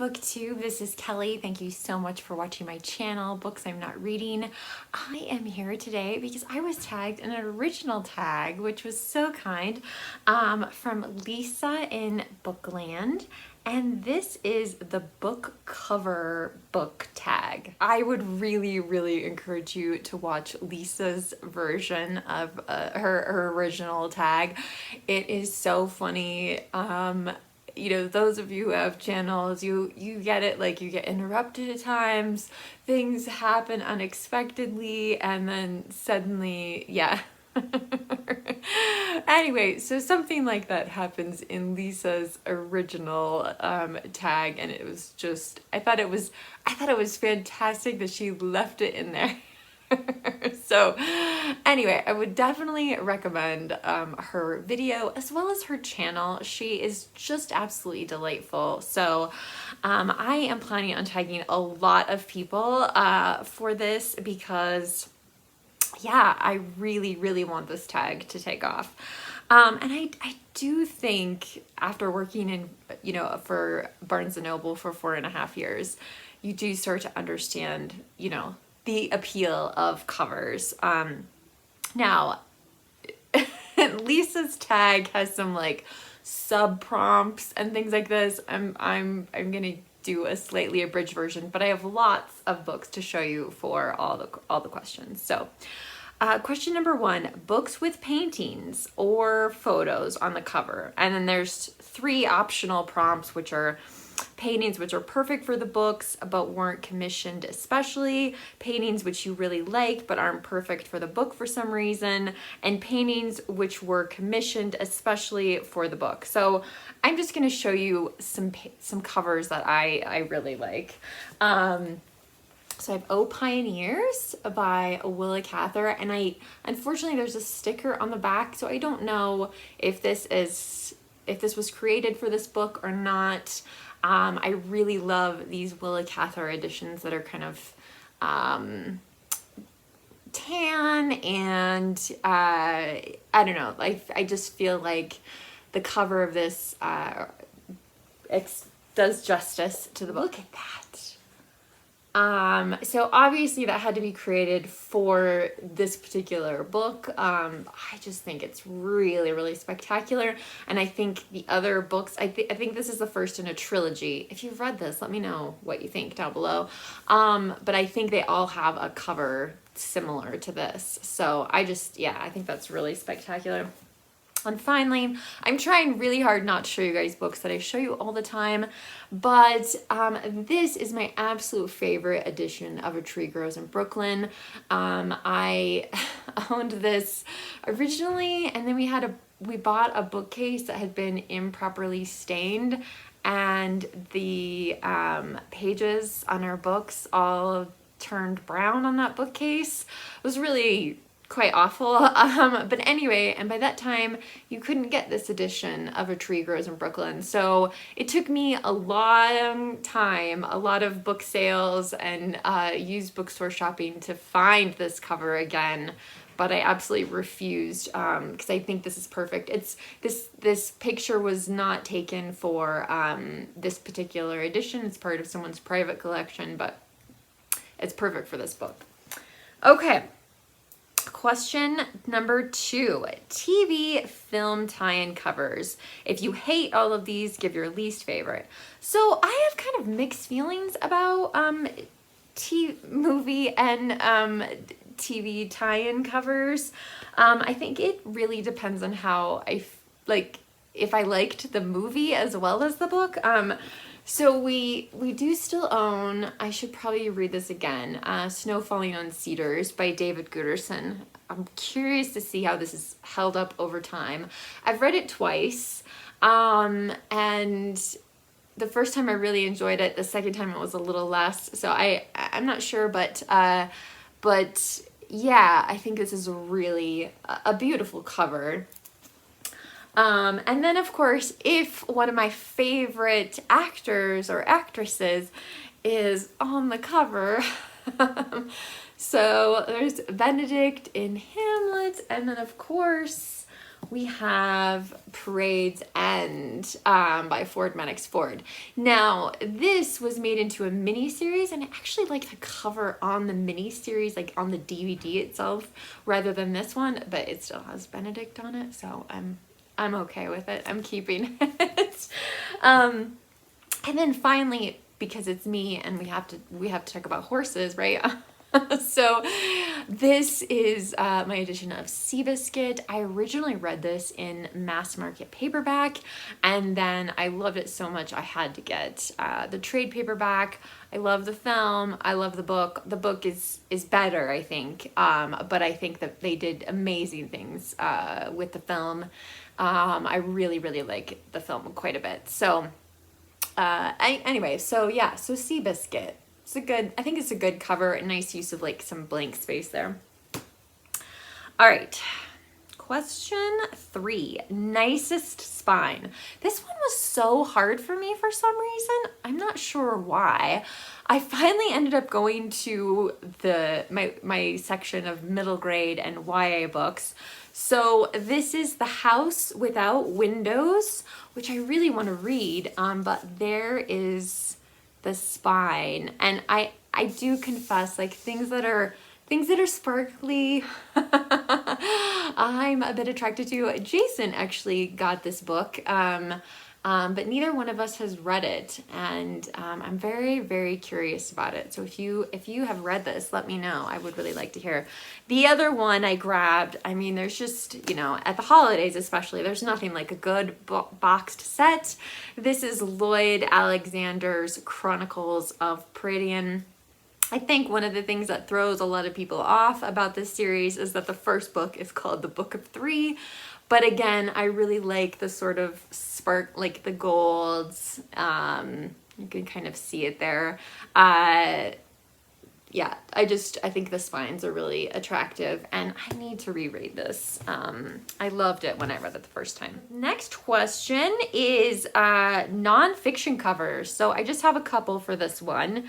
booktube, this is Kelly. Thank you so much for watching my channel, Books I'm Not Reading. I am here today because I was tagged in an original tag, which was so kind, from Lisa in Bookland. And this is the book cover book tag. I would really encourage you to watch Lisa's version of her original tag. It is so funny. You know, those of you who have channels, you get it, like you get interrupted at times, things happen unexpectedly, and then suddenly, yeah. Anyway, so something like that happens in Lisa's original tag, and it was just, I thought it was fantastic that she left it in there. So anyway, I would definitely recommend her video as well as her channel. She is just absolutely delightful. So I am planning on tagging a lot of people for this because yeah, I really want this tag to take off. And I do think after working in, you know, for Barnes & Noble for 4.5 years, you do start to understand, you know, the appeal of covers. Now, Lisa's tag has some like sub prompts and things like this. I'm gonna do a slightly abridged version, but I have lots of books to show you for all the questions. So, question number 1: books with paintings or photos on the cover, and then there's 3 optional prompts, which are paintings which are perfect for the books but weren't commissioned especially, paintings which you really like but aren't perfect for the book for some reason, and paintings which were commissioned especially for the book. So I'm just going to show you some covers that I really like. So I have Oh Pioneers by Willa Cather, and unfortunately there's a sticker on the back, so I don't know if this was created for this book or not. I really love these Willa Cather editions that are kind of tan, and I don't know, I just feel like the cover of this does justice to the book. Look at that. So obviously that had to be created for this particular book. I just think it's really spectacular, and I think the other books, I think this is the first in a trilogy. If you've read this, let me know what you think down below. But I think they all have a cover similar to this, so I think that's really spectacular. And finally, I'm trying really hard not to show you guys books that I show you all the time, but this is my absolute favorite edition of A Tree Grows in Brooklyn. I owned this originally, and then we bought a bookcase that had been improperly stained, and the pages on our books all turned brown on that bookcase. It was really quite awful, but anyway, and by that time you couldn't get this edition of A Tree Grows in Brooklyn, so it took me a long time, a lot of book sales and used bookstore shopping to find this cover again, but I absolutely refused because I think this is perfect. This picture was not taken for this particular edition. It's part of someone's private collection, but it's perfect for this book. Okay. Question number 2: TV film tie-in covers. If you hate all of these, give your least favorite. So I have kind of mixed feelings about movie and TV tie-in covers. I think it really depends on how if I liked the movie as well as the book. So we do still own, I should probably read this again, Snow Falling on Cedars by David Guterson. I'm curious to see how this is held up over time. I've read it twice, and the first time I really enjoyed it. The second time it was a little less, so I'm not sure, but yeah, I think this is really a beautiful cover. And then of course, if one of my favorite actors or actresses is on the cover, so there's Benedict in Hamlet, and then of course we have Parade's End by Ford Madox Ford. Now, this was made into a mini-series, and I actually like the cover on the mini-series, like on the DVD itself, rather than this one, but it still has Benedict on it, so I'm okay with it. I'm keeping it. And then finally, because it's me and we have to talk about horses, right? So this is my edition of Seabiscuit. I originally read this in mass market paperback, and then I loved it so much I had to get the trade paperback. I love the film. I love the book. The book is better, I think, but I think that they did amazing things with the film. I really, really like the film quite a bit. So anyway, so yeah, so Seabiscuit. I think it's a good cover, a nice use of like some blank space there. All right, question 3, Nicest Spine. This one was so hard for me for some reason. I'm not sure why. I finally ended up going to my section of middle grade and YA books. So this is The House Without Windows, which I really want to read, but there is the spine. And I do confess, like, things that are sparkly, I'm a bit attracted to. Jason actually got this book, but neither one of us has read it, and I'm very, very curious about it. So if you have read this, let me know. I would really like to hear. The other one I grabbed, I mean, there's just, at the holidays especially, there's nothing like a good boxed set. This is Lloyd Alexander's Chronicles of Prydian. I think one of the things that throws a lot of people off about this series is that the first book is called The Book of Three. But again, I really like the sort of spark, like the golds. You can kind of see it there. Yeah, I think the spines are really attractive, and I need to reread this. I loved it when I read it the first time. Next question is nonfiction covers. So I just have a couple for this one.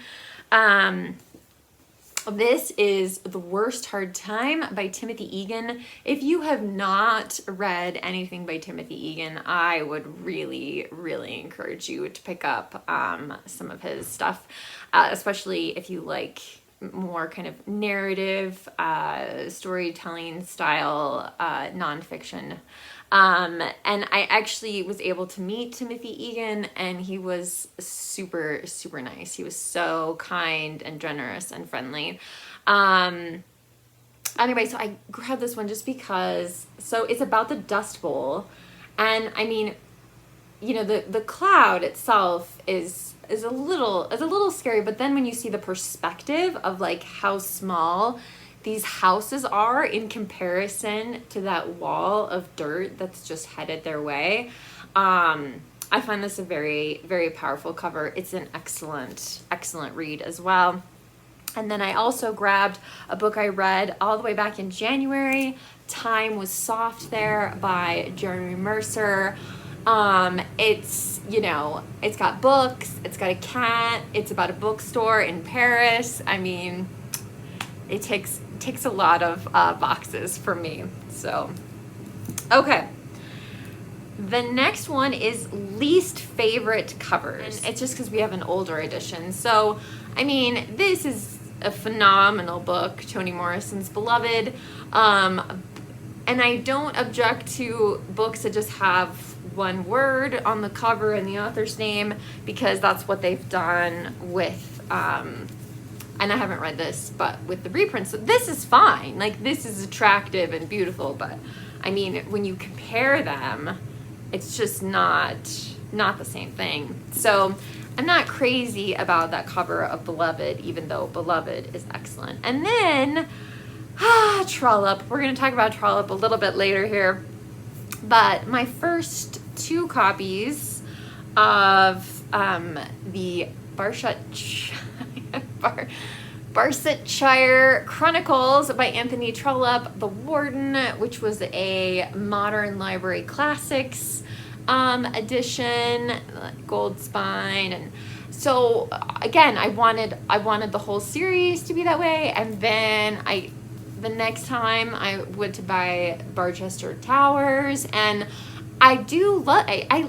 This is The Worst Hard Time by Timothy Egan. If you have not read anything by Timothy Egan, I would really, really encourage you to pick up some of his stuff, especially if you like more kind of narrative, storytelling style nonfiction. And I actually was able to meet Timothy Egan, and he was super, super nice. He was so kind and generous and friendly. Anyway, so I grabbed this one just because, so it's about the Dust Bowl. And I mean, the cloud itself is a little scary, but then when you see the perspective of like how small these houses are in comparison to that wall of dirt that's just headed their way, I find this a very, very powerful cover. It's an excellent read as well. And then I also grabbed a book I read all the way back in January, Time Was Soft There by Jeremy Mercer. It's got books, it's got a cat, it's about a bookstore in Paris. I mean, it takes a lot of boxes for me. So, okay. The next one is least favorite covers. And it's just because we have an older edition. So, I mean, this is a phenomenal book, Toni Morrison's Beloved. And I don't object to books that just have one word on the cover and the author's name, because that's what they've done with, and I haven't read this, but with the reprints. So this is fine. Like, this is attractive and beautiful, but I mean, when you compare them, it's just not the same thing. So I'm not crazy about that cover of Beloved, even though Beloved is excellent. And then, Trollope. We're going to talk about Trollope a little bit later here. But my first 2 copies of the Barsetshire Chronicles by Anthony Trollope, The Warden, which was a Modern Library Classics edition, gold spine. And so again, I wanted the whole series to be that way, and then the next time I went to buy Barchester Towers, and I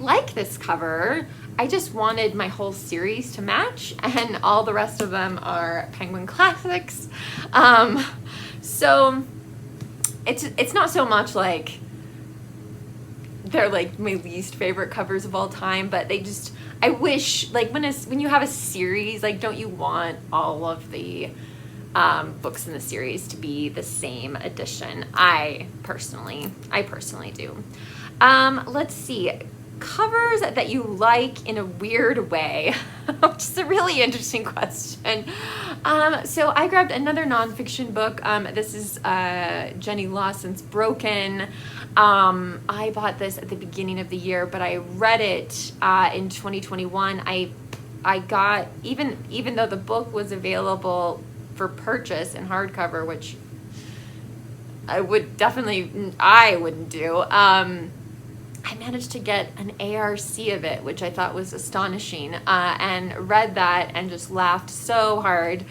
like this cover. I just wanted my whole series to match, and all the rest of them are Penguin Classics. So it's not so much like they're like my least favorite covers of all time, but I wish, like, when you have a series, like, don't you want all of the books in the series to be the same edition? I personally do. Let's see. Covers that you like in a weird way, which is a really interesting question. So I grabbed another nonfiction book. This is Jenny Lawson's Broken. I bought this at the beginning of the year, but I read it in 2021. I got, even though the book was available for purchase in hardcover, which I wouldn't do. I managed to get an ARC of it, which I thought was astonishing, and read that and just laughed so hard.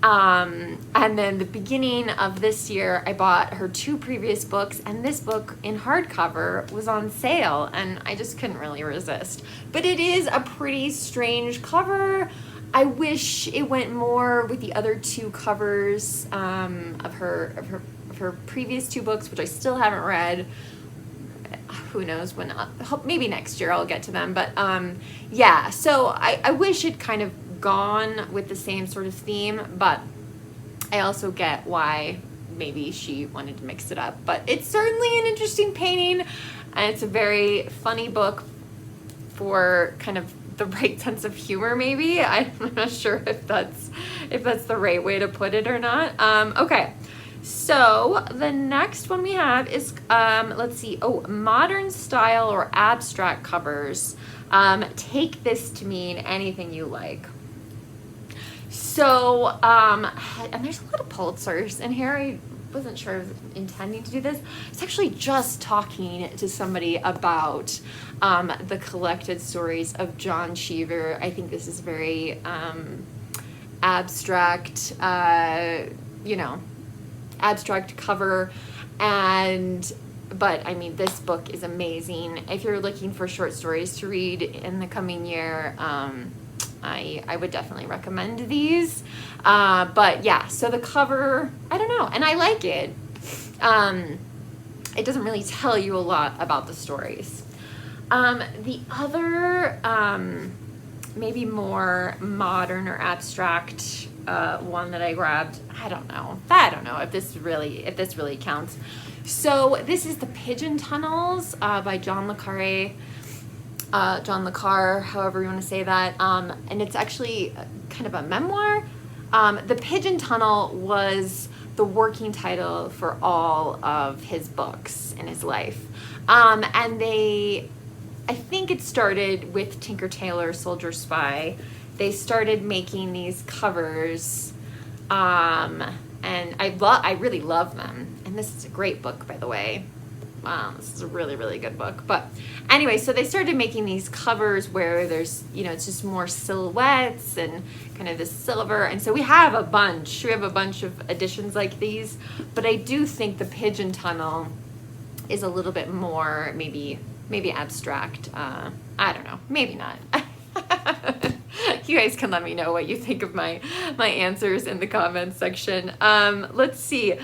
And then the beginning of this year, I bought her 2 previous books, and this book in hardcover was on sale, and I just couldn't really resist. But it is a pretty strange cover. I wish it went more with the other 2 covers of her previous 2 books, which I still haven't read. Who knows when, maybe next year I'll get to them. But yeah, so I wish it kind of gone with the same sort of theme, but I also get why maybe she wanted to mix it up. But it's certainly an interesting painting, and it's a very funny book for kind of the right sense of humor, maybe. I'm not sure if that's the right way to put it or not. Okay. So the next one we have is, let's see, modern style or abstract covers. Take this to mean anything you like. So, and there's a lot of Pulitzers in here. I wasn't sure I was intending to do this. I was actually just talking to somebody about the collected stories of John Cheever. I think this is very abstract, abstract cover, but I mean, this book is amazing. If you're looking for short stories to read in the coming year, I would definitely recommend these. But yeah, so the cover, I don't know, and I like it. It doesn't really tell you a lot about the stories. The other, maybe more modern or abstract one that I grabbed, I don't know if this really counts. So this is The Pigeon Tunnels by John Le Carre, however you want to say that, and it's actually kind of a memoir. The Pigeon Tunnel was the working title for all of his books in his life, and I think it started with Tinker Tailor Soldier Spy. They started making these covers, and I really love them. And this is a great book, by the way. This is a really, really good book. But anyway, so they started making these covers where there's, it's just more silhouettes and kind of this silver. And so we have a bunch of editions like these. But I do think the Pigeon Tunnel is a little bit more maybe abstract. I don't know, maybe not. You guys can let me know what you think of my answers in the comments section. Let's see.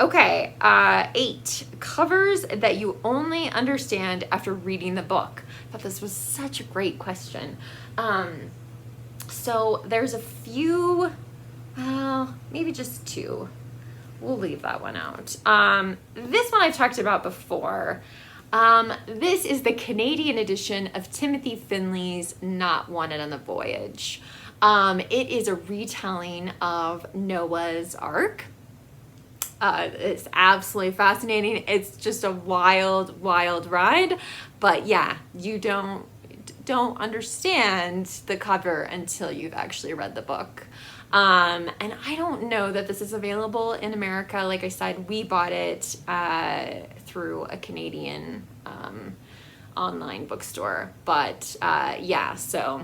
Okay, 8 covers that you only understand after reading the book. I thought this was such a great question. So there's a few, well, maybe just 2. We'll leave that one out. This one I've talked about before. This is the Canadian edition of Timothy Finley's Not Wanted on the Voyage. It is a retelling of Noah's Ark. It's absolutely fascinating. It's just a wild, wild ride. But yeah, you don't understand the cover until you've actually read the book. And I don't know that this is available in America. Like I said, we bought it through a Canadian online bookstore. But yeah, so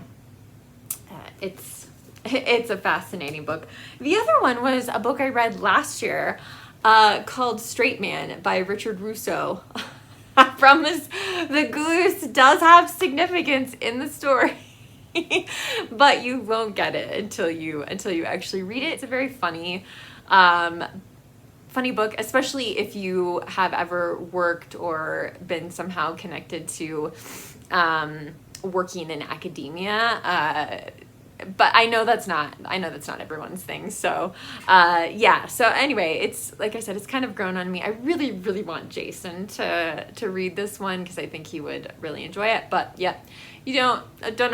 it's It's a fascinating book. The other one was a book I read last year called Straight Man by Richard Russo. I promise the goose does have significance in the story. But you won't get it until you actually read it. It's a very funny book, especially if you have ever worked or been somehow connected to working in academia. But I know that's not everyone's thing. So yeah. So anyway, it's like I said, it's kind of grown on me. I really, really want Jason to read this one because I think he would really enjoy it. But yeah, you don't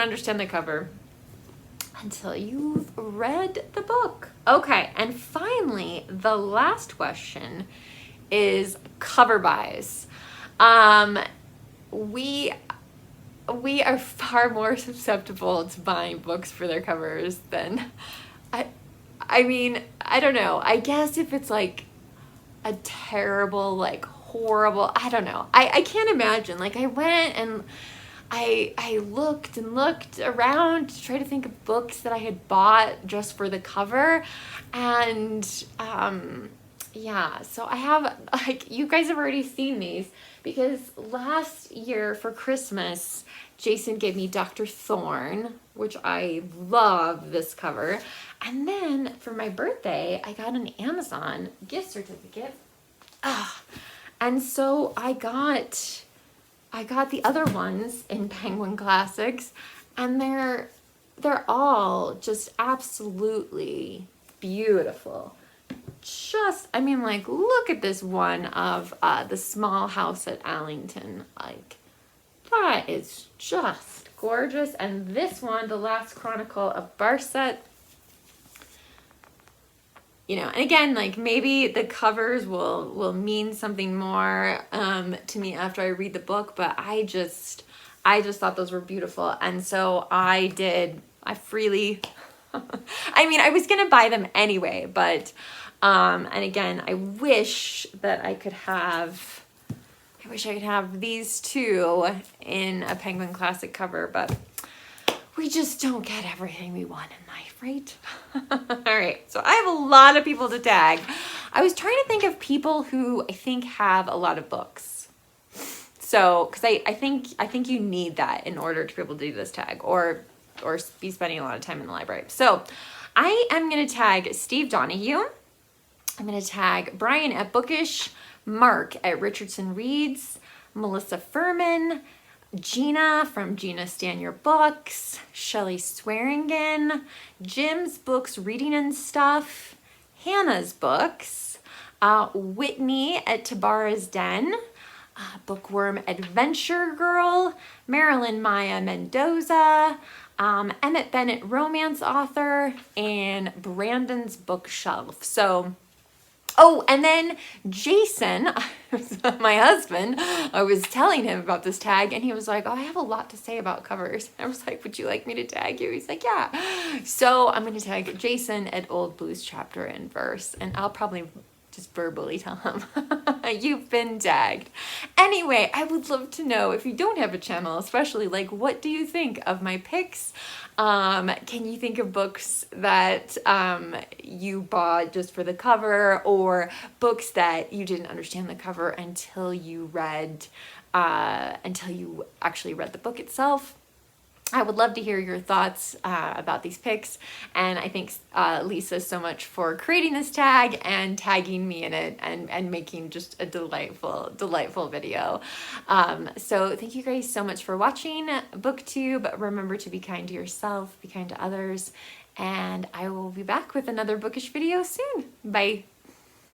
understand the cover until you've read the book. Okay, and finally, the last question is cover buys. We are far more susceptible to buying books for their covers than I mean, I don't know. I guess if it's like a terrible, like horrible, I don't know. I can't imagine. Like I went and I looked and looked around to try to think of books that I had bought just for the cover. And yeah, so I have, like, you guys have already seen these because last year for Christmas, Jason gave me Dr. Thorne, which I love this cover. And then for my birthday, I got an Amazon gift certificate. And so I got the other ones in Penguin Classics, and they're all just absolutely beautiful. I mean, like, look at this one of The Small House at Allington. Like, that is just gorgeous. And this one, The Last Chronicle of Barset. You know, and again, like, maybe the covers will mean something more to me after I read the book, but I just thought those were beautiful. And so I freely, I mean, I was going to buy them anyway, but, and again, I wish I could have these two in a Penguin Classic cover, but we just don't get everything we want in life, right? All right, so I have a lot of people to tag. I was trying to think of people who I think have a lot of books. So, because I think you need that in order to be able to do this tag or be spending a lot of time in the library. So, I am going to tag Steve Donahue. I'm going to tag Brian at Bookish, Mark at Richardson Reads, Melissa Furman, Gina from Gina Stan Your Books, Shelley Swearingen, Jim's Books Reading and Stuff, Hannah's Books, Whitney at Tabara's Den, Bookworm Adventure Girl, Marilyn Maya Mendoza, Emmett Bennett Romance Author, and Brandon's Bookshelf. So, oh, and then Jason, my husband, I was telling him about this tag, and he was like, oh, I have a lot to say about covers. I was like, would you like me to tag you? He's like, yeah. So I'm going to tag Jason at Old Blues Chapter and Verse, and I'll probably just verbally tell him, you've been tagged. Anyway, I would love to know, if you don't have a channel, especially, like, what do you think of my picks? Can you think of books that you bought just for the cover, or books that you didn't understand the cover until you actually read the book itself? I would love to hear your thoughts about these picks, and I thank Lisa so much for creating this tag and tagging me in it and making just a delightful video. So thank you guys so much for watching BookTube. Remember to be kind to yourself, be kind to others, and I will be back with another bookish video soon. Bye.